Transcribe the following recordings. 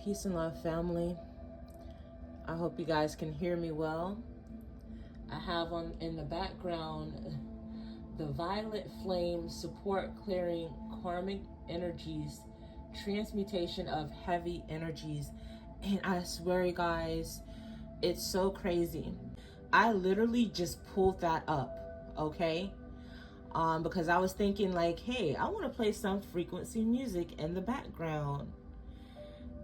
Peace and love, family. I hope you guys can hear me well. I have on in the background the violet flame support clearing karmic energies, transmutation of heavy energies. And I swear, guys, it's so crazy. I literally just pulled that up, okay? Because I was thinking like, hey, I want to play some frequency music in the background.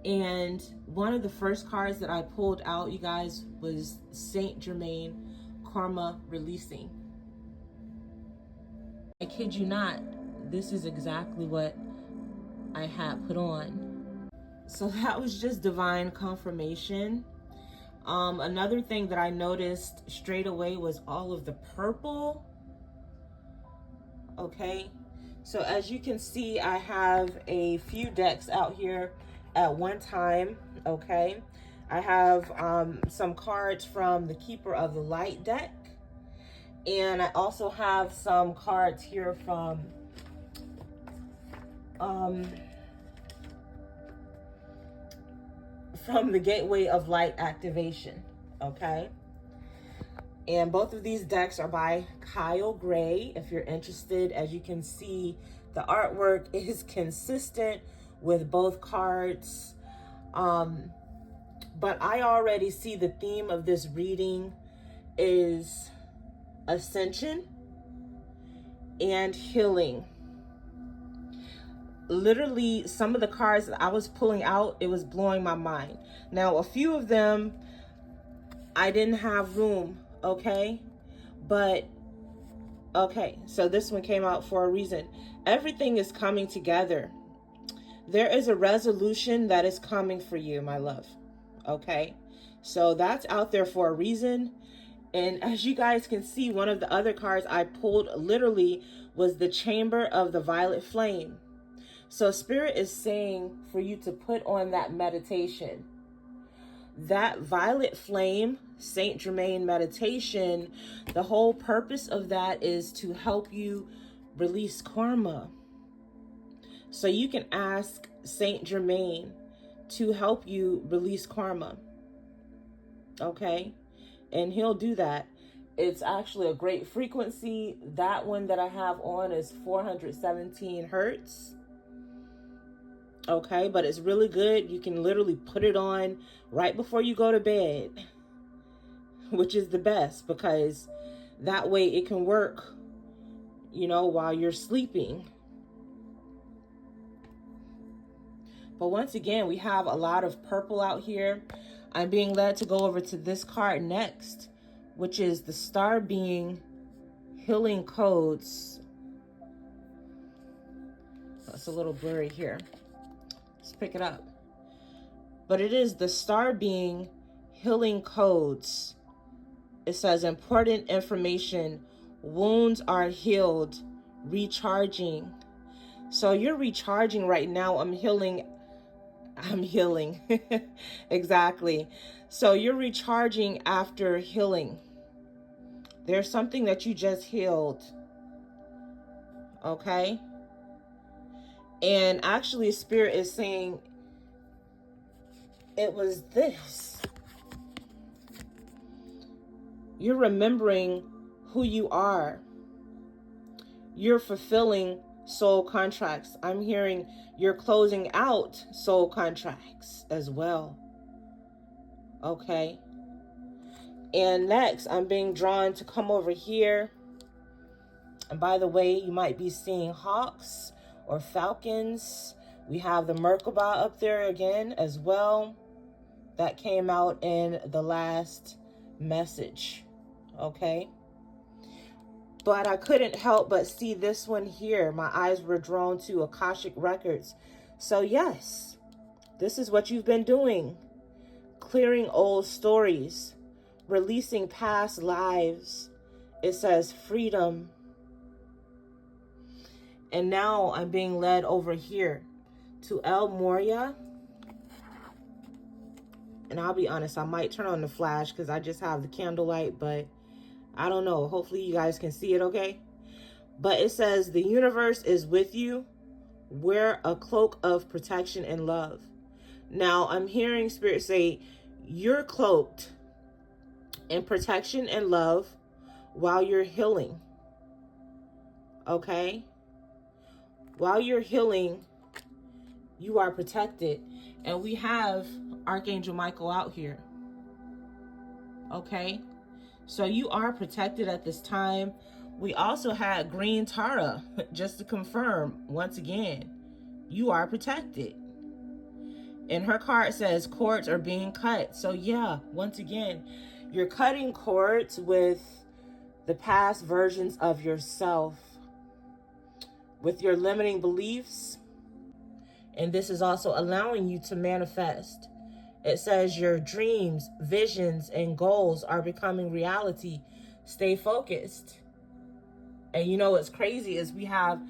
And one of the first cards that I pulled out, you guys, was Saint Germain Karma Releasing. I kid you not, this is exactly what I had put on. So that was just divine confirmation. Another thing that I noticed straight away was all of the purple. Okay, so as you can see, I have a few decks out here at one time. Okay, I have some cards from the Keeper of the Light deck, and I also have some cards here from the Gateway of Light activation. Okay, and both of these decks are by Kyle Gray. If you're interested, as you can see, the artwork is consistent with both cards. But I already see the theme of this reading is ascension and healing. Literally, some of the cards that I was pulling out, it was blowing my mind. Now, a few of them, I didn't have room, okay? But, okay, so this one came out for a reason. Everything is coming together. There is a resolution that is coming for you, my love. Okay, so that's out there for a reason. And as you guys can see, one of the other cards I pulled literally was the Chamber of the Violet Flame. So Spirit is saying for you to put on that meditation. That violet flame, Saint Germain meditation, the whole purpose of that is to help you release karma. So you can ask Saint Germain to help you release karma. Okay? And he'll do that. It's actually a great frequency. That one that I have on is 417 hertz. Okay, but it's really good. You can literally put it on right before you go to bed, which is the best, because that way it can work, you know, while you're sleeping. But once again, we have a lot of purple out here. I'm being led to go over to this card next, which is the Star Being Healing Codes. That's a little blurry here. Let's pick it up. But it is the Star Being Healing Codes. It says important information. Wounds are healed. Recharging. So you're recharging right now. I'm healing. Exactly. So you're recharging after healing. There's something that you just healed. Okay. And actually, Spirit is saying it was this. You're remembering who you are. You're fulfilling soul contracts. I'm hearing you're closing out soul contracts as well. Okay. And next, I'm being drawn to come over here. And by the way, you might be seeing hawks or falcons. We have the Merkaba up there again as well. That came out in the last message. Okay. But I couldn't help but see this one here. My eyes were drawn to Akashic Records. So yes, this is what you've been doing. Clearing old stories. Releasing past lives. It says freedom. And now I'm being led over here to El Moria. And I'll be honest, I might turn on the flash because I just have the candlelight, but I don't know. Hopefully you guys can see it okay. But it says the universe is with you. Wear a cloak of protection and love. Now I'm hearing Spirit say, you're cloaked in protection and love while you're healing. Okay? While you're healing, you are protected. And we have Archangel Michael out here. Okay? So you are protected at this time. We also had Green Tara, just to confirm once again, you are protected. And her card says cords are being cut. So yeah, once again, you're cutting cords with the past versions of yourself, with your limiting beliefs. And this is also allowing you to manifest. It says your dreams, visions, and goals are becoming reality. Stay focused. And you know what's crazy is we have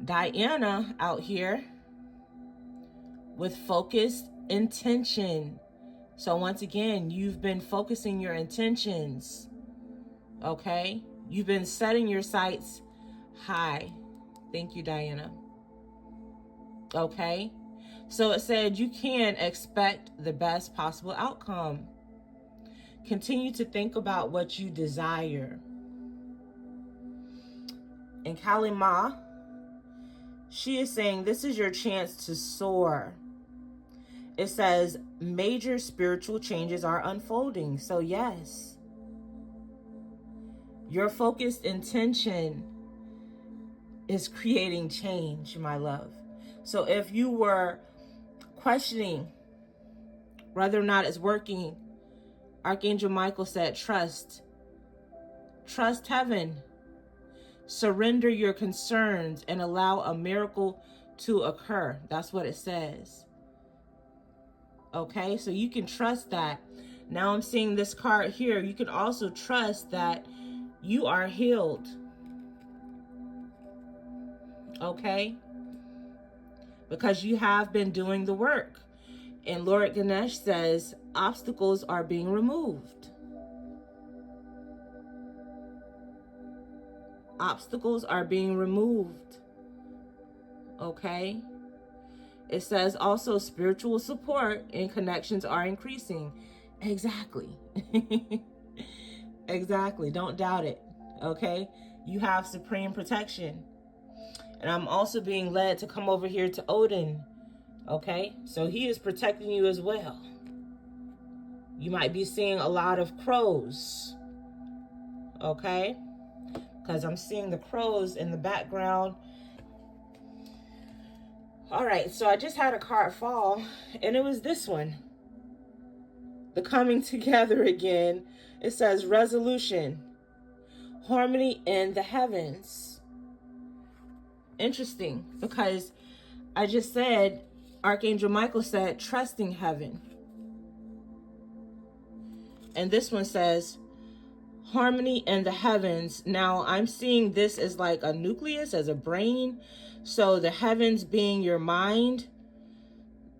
Diana out here with focused intention. So once again, you've been focusing your intentions. Okay? You've been setting your sights high. Thank you, Diana. Okay? So it said you can expect the best possible outcome. Continue to think about what you desire. And Kali Ma, she is saying this is your chance to soar. It says major spiritual changes are unfolding. So yes, your focused intention is creating change, my love. So if you were questioning whether or not it's working, Archangel Michael said, trust. Trust heaven. Surrender your concerns and allow a miracle to occur. That's what it says. Okay, so you can trust that. Now I'm seeing this card here. You can also trust that you are healed. Okay? Because you have been doing the work. And Lord Ganesh says obstacles are being removed. Obstacles are being removed. Okay? It says also spiritual support and connections are increasing. Exactly. Exactly. Don't doubt it. Okay? You have supreme protection. And I'm also being led to come over here to Odin. Okay? So he is protecting you as well. You might be seeing a lot of crows. Okay? Because I'm seeing the crows in the background. All right, so I just had a card fall, and it was this one. The coming together again. It says resolution, harmony in the heavens. Interesting, because I just said, Archangel Michael said, trusting heaven. And this one says, harmony in the heavens. Now, I'm seeing this as like a nucleus, as a brain. So the heavens being your mind,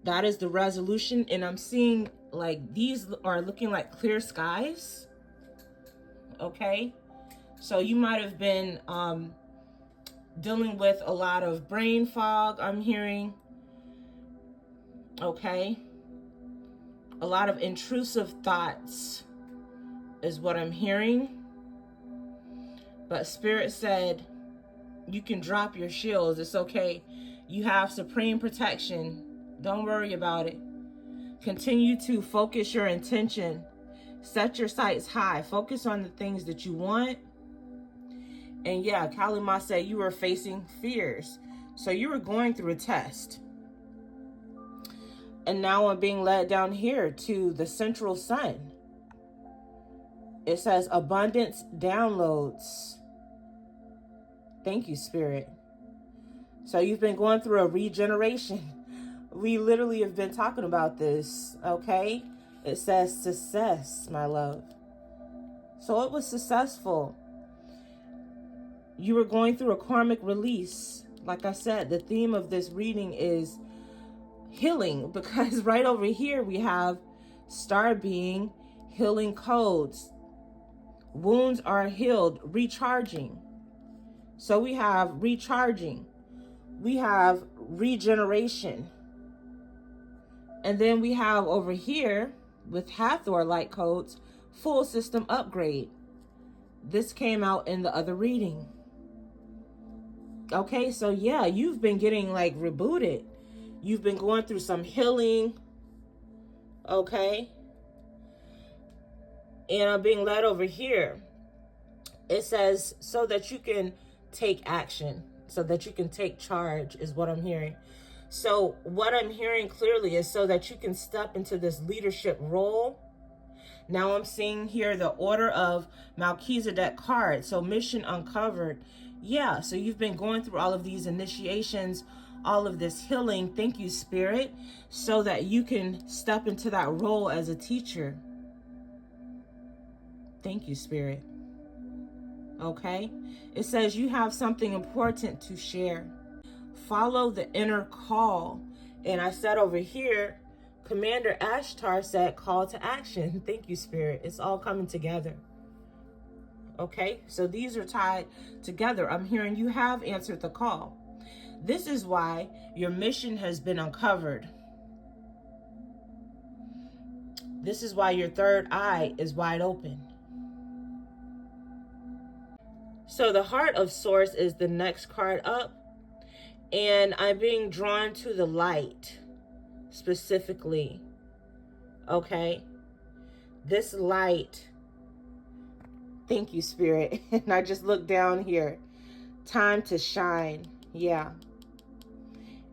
that is the resolution. And I'm seeing like these are looking like clear skies. Okay. So you might have been dealing with a lot of brain fog, I'm hearing. Okay. A lot of intrusive thoughts is what I'm hearing. But Spirit said, you can drop your shields. It's okay. You have supreme protection. Don't worry about it. Continue to focus your intention. Set your sights high. Focus on the things that you want. And yeah, Kali Ma said you were facing fears. So you were going through a test. And now I'm being led down here to the central sun. It says abundance downloads. Thank you, Spirit. So you've been going through a regeneration. We literally have been talking about this, okay? It says success, my love. So it was successful. You were going through a karmic release. Like I said, the theme of this reading is healing, because right over here we have Star Being, healing codes. Wounds are healed, recharging. So we have recharging. We have regeneration. And then we have over here with Hathor light codes, full system upgrade. This came out in the other reading. Okay, so yeah, you've been getting like rebooted. You've been going through some healing. Okay. And I'm being led over here. It says so that you can take action, so that you can take charge is what I'm hearing. So what I'm hearing clearly is so that you can step into this leadership role. Now I'm seeing here the order of Melchizedek card. So mission uncovered. Yeah, so you've been going through all of these initiations, all of this healing. Thank you, Spirit, so that you can step into that role as a teacher. Thank you, Spirit. Okay. It says you have something important to share. Follow the inner call. And I said over here, Commander Ashtar said call to action. Thank you, Spirit. It's all coming together. Okay. So these are tied together. I'm hearing you have answered the call. This is why your mission has been uncovered. This is why your third eye is wide open. So the Heart of Source is the next card up. And I'm being drawn to the light specifically. Okay. This light. Thank you, Spirit. And I just looked down here. Time to shine. Yeah.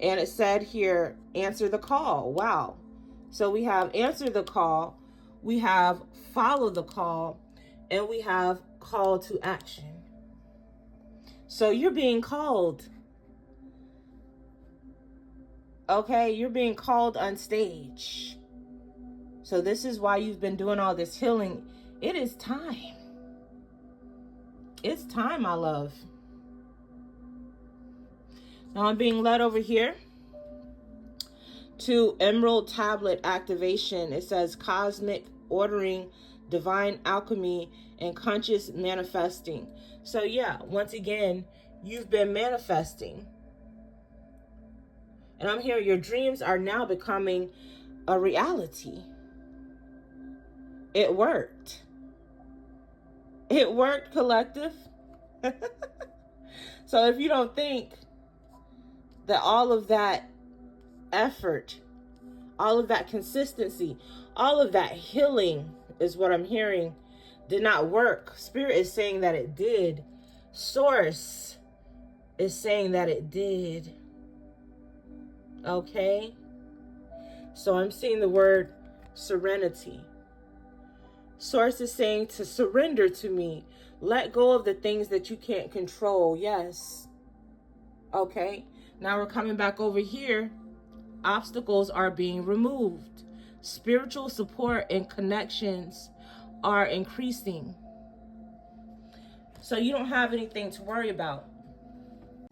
And it said here, answer the call. Wow. So we have answer the call. We have follow the call. And we have call to action. So you're being called. Okay, you're being called on stage. So this is why you've been doing all this healing. It is time. It's time, my love. Now I'm being led over here to Emerald Tablet activation. It says cosmic ordering, divine alchemy, and conscious manifesting. So yeah, once again, you've been manifesting. And I'm hearing your dreams are now becoming a reality. It worked. It worked, collective. So if you don't think that all of that effort, all of that consistency, all of that healing is what I'm hearing did not work. Spirit is saying that it did. Source is saying that it did. Okay. So I'm seeing the word serenity. Source is saying to surrender to me. Let go of the things that you can't control. Yes. Okay. Now we're coming back over here. Obstacles are being removed. Spiritual support and connections are increasing. So you don't have anything to worry about.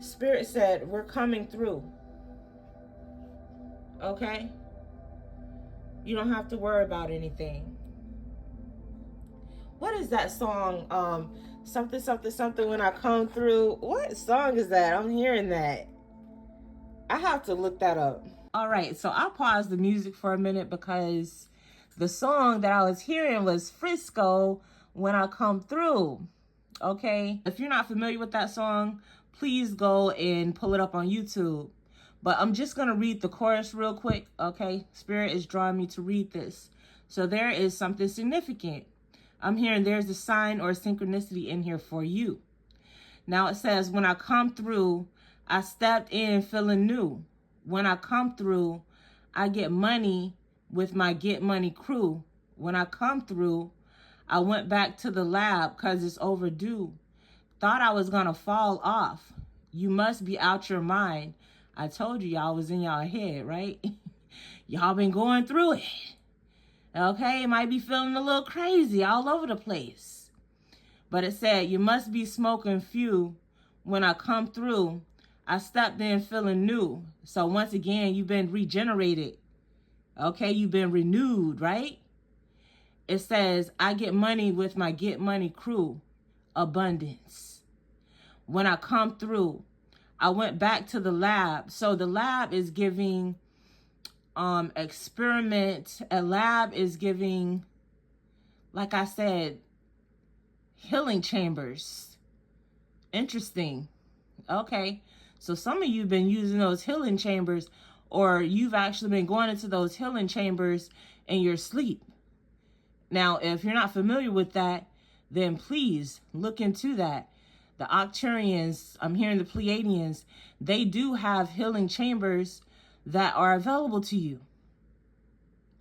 Spirit said, we're coming through. Okay? You don't have to worry about anything. What is that song? Something, something, something when I come through. What song is that? I'm hearing that. I have to look that up. All right, so I'll pause the music for a minute because the song that I was hearing was Frisco, When I Come Through. Okay? If you're not familiar with that song, please go and pull it up on YouTube. But I'm just going to read the chorus real quick, okay? Spirit is drawing me to read this. So there is something significant. I'm hearing there's a sign or a synchronicity in here for you. Now it says, when I come through, I stepped in feeling new. When I come through, I get money with my Get Money crew. When I come through, I went back to the lab because it's overdue. Thought I was going to fall off. You must be out your mind. I told you y'all was in y'all head, right? Y'all been going through it. Okay, might be feeling a little crazy all over the place. But it said, you must be smoking few. When I come through, I stepped in feeling new. So once again, you've been regenerated. Okay, you've been renewed, right? It says, I get money with my Get Money crew. Abundance. When I come through, I went back to the lab. So the lab is giving experiment. A lab is giving, like I said, healing chambers. Interesting. Okay. So some of you have been using those healing chambers, or you've actually been going into those healing chambers in your sleep. Now, if you're not familiar with that, then please look into that. The Octurians, I'm hearing the Pleiadians, they do have healing chambers that are available to you.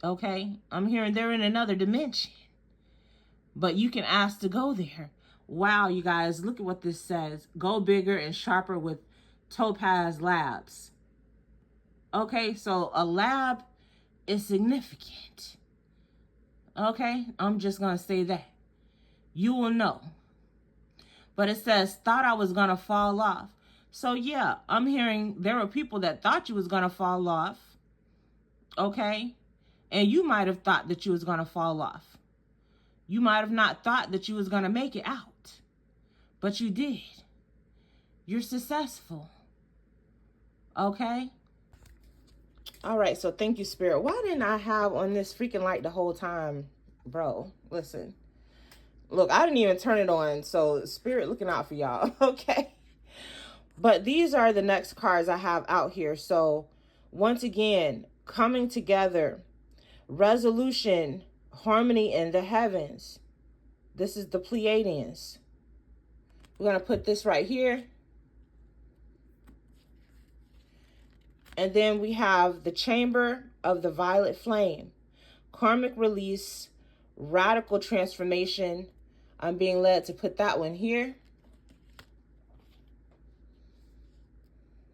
Okay? I'm hearing they're in another dimension, but you can ask to go there. Wow, you guys, look at what this says. Go bigger and sharper with Topaz Labs. Okay, so a lab is significant. Okay, I'm just going to say that. You will know. But it says, thought I was going to fall off. So yeah, I'm hearing there were people that thought you was going to fall off. Okay? And you might have thought that you was going to fall off. You might have not thought that you was going to make it out. But you did. You're successful. Okay? All right, so thank you, Spirit. Why didn't I have on this freaking light the whole time? Bro, listen. Look, I didn't even turn it on, so Spirit looking out for y'all, okay? But these are the next cards I have out here. So, once again, coming together, resolution, harmony in the heavens. This is the Pleiadians. We're going to put this right here. And then we have the Chamber of the Violet Flame. Karmic release, radical transformation. I'm being led to put that one here.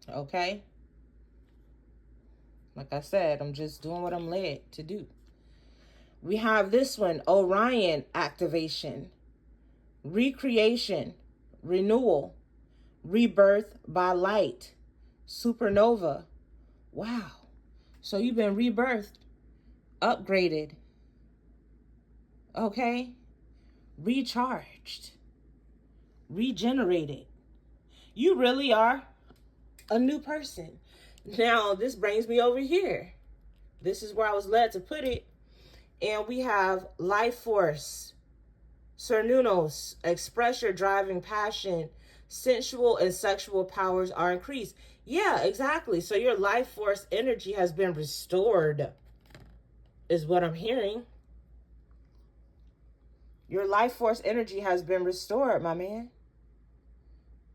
Okay. Like I said, I'm just doing what I'm led to do. We have this one, Orion activation, recreation, renewal, rebirth by light, supernova. Wow. So you've been rebirthed, upgraded. Okay. Recharged, regenerated. You really are a new person. Now, this brings me over here. This is where I was led to put it. And we have life force, Cernunos, express your driving passion, sensual and sexual powers are increased. Yeah, exactly. So your life force energy has been restored, is what I'm hearing. Your life force energy has been restored, my man.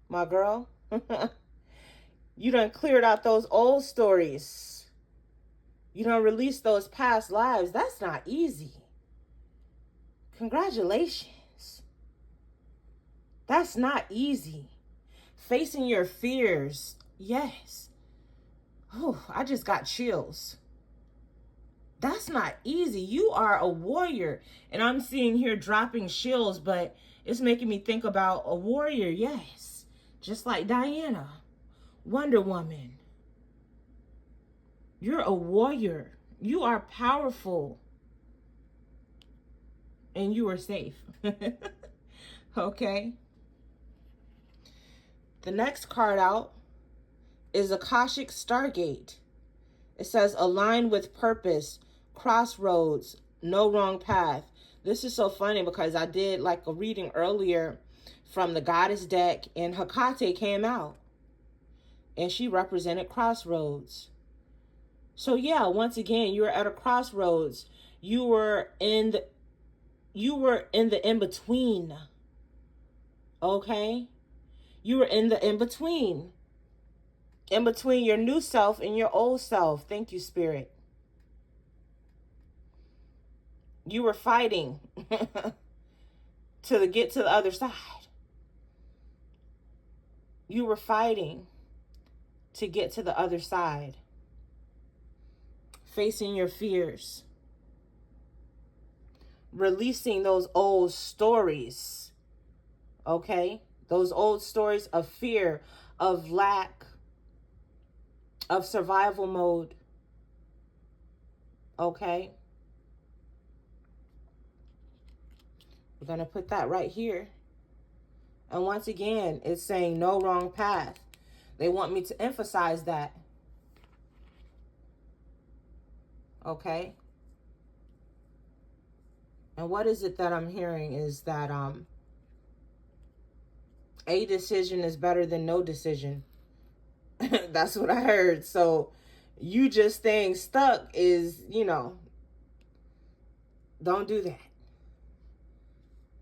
My girl. You done cleared out those old stories. You done released those past lives. That's not easy. Congratulations. That's not easy. Facing your fears. Yes. Oh, I just got chills. That's not easy. You are a warrior. And I'm seeing here dropping chills, but it's making me think about a warrior. Yes. Just like Diana, Wonder Woman. You're a warrior. You are powerful. And you are safe. Okay. The next card out is Akashic Stargate. It says align with purpose, crossroads, no wrong path. This is so funny because I did like a reading earlier from the Goddess deck and Hecate came out and she represented crossroads. So yeah, once again, you're at a crossroads. You were in the in-between. Okay? You were in the in-between. In between your new self and your old self. Thank you, Spirit. You were fighting to get to the other side. You were fighting to get to the other side. Facing your fears. Releasing those old stories. Okay? Those old stories of fear, of lack, of survival mode. Okay? We're going to put that right here. And once again, it's saying no wrong path. They want me to emphasize that. Okay? And what is it that I'm hearing is that a decision is better than no decision. That's what I heard. So you just staying stuck is, don't do that.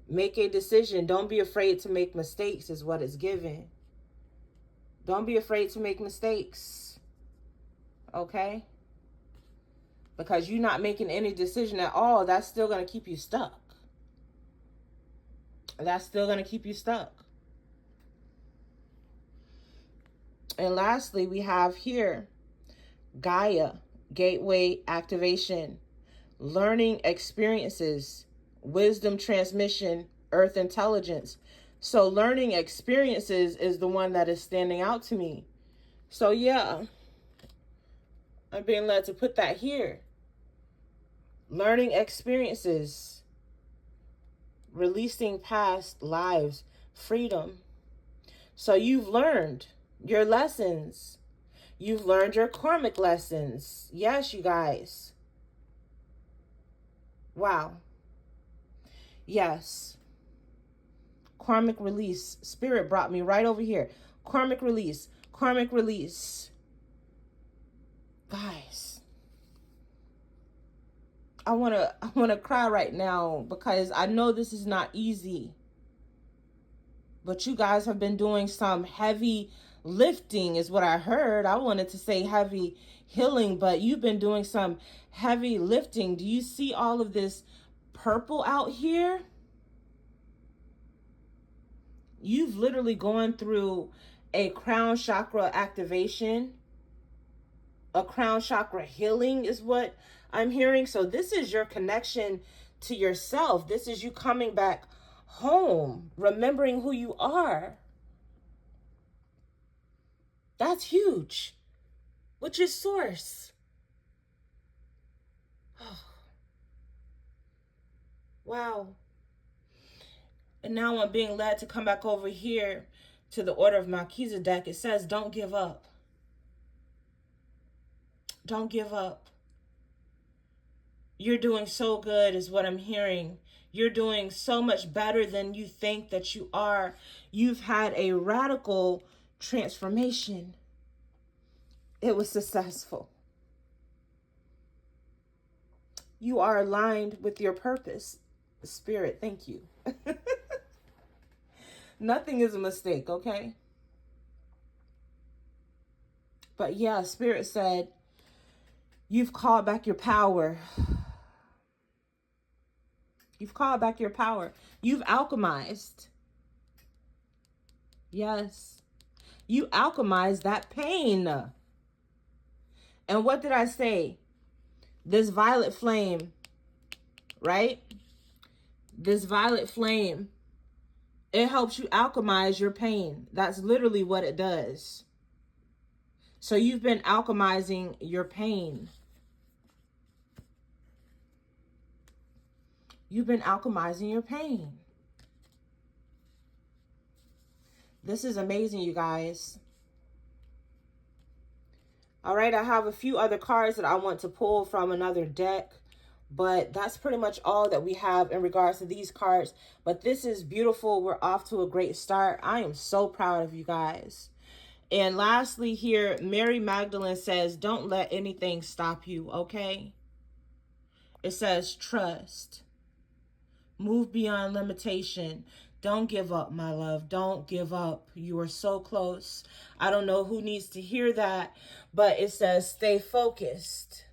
Make a decision. Don't be afraid to make mistakes is what it's given. Don't be afraid to make mistakes. Okay? Because you're not making any decision at all, that's still going to keep you stuck. That's still going to keep you stuck. And lastly, we have here Gaia, gateway activation, learning experiences, wisdom transmission, earth intelligence. So learning experiences is the one that is standing out to me. So yeah, I'm being led to put that here. Learning experiences, releasing past lives, freedom. So you've learned your lessons. You've learned your karmic lessons. Yes, you guys. Wow. Yes. Karmic release. Spirit brought me right over here. Karmic release. Karmic release. Guys. I wanna cry right now because I know this is not easy. But you guys have been doing some heavy lifting is what I heard. I wanted to say heavy healing, but you've been doing some heavy lifting. Do you see all of this purple out here? You've literally gone through a crown chakra activation, a crown chakra healing is what I'm hearing. So this is your connection to yourself. This is you coming back home, remembering who you are. That's huge. Which is source. Oh. Wow. And now I'm being led to come back over here to the order of Melchizedek. It says, don't give up. Don't give up. You're doing so good is what I'm hearing. You're doing so much better than you think that you are. You've had a radical transformation. It was successful. You are aligned with your purpose. Spirit, thank you. Nothing is a mistake, okay? But yeah, Spirit said, you've called back your power. You've called back your power. You've alchemized. Yes. You alchemized that pain. And what did I say? This violet flame, right? This violet flame, it helps you alchemize your pain. That's literally what it does. So you've been alchemizing your pain. You've been alchemizing your pain. This is amazing, you guys. All right, I have a few other cards that I want to pull from another deck, but that's pretty much all that we have in regards to these cards. But this is beautiful. We're off to a great start. I am so proud of you guys. And lastly here, Mary Magdalene says, don't let anything stop you, okay? It says, trust. Move beyond limitation. Don't give up, my love. Don't give up. You are so close. I don't know who needs to hear that, but it says stay focused.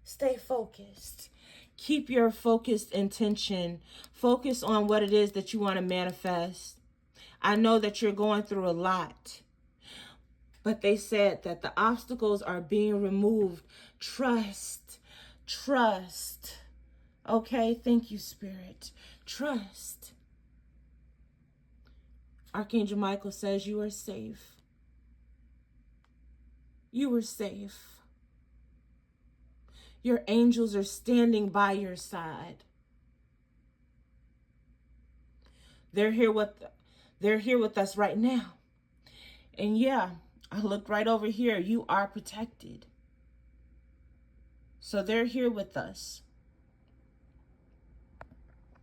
Stay focused. Keep your focused intention. Focus on what it is that you want to manifest. I know that you're going through a lot, but they said that the obstacles are being removed. Trust. Trust. Okay, thank you, Spirit. Trust. Archangel Michael says you are safe. You are safe. Your angels are standing by your side. They're here with us right now. And yeah, I looked right over here. You are protected. So they're here with us.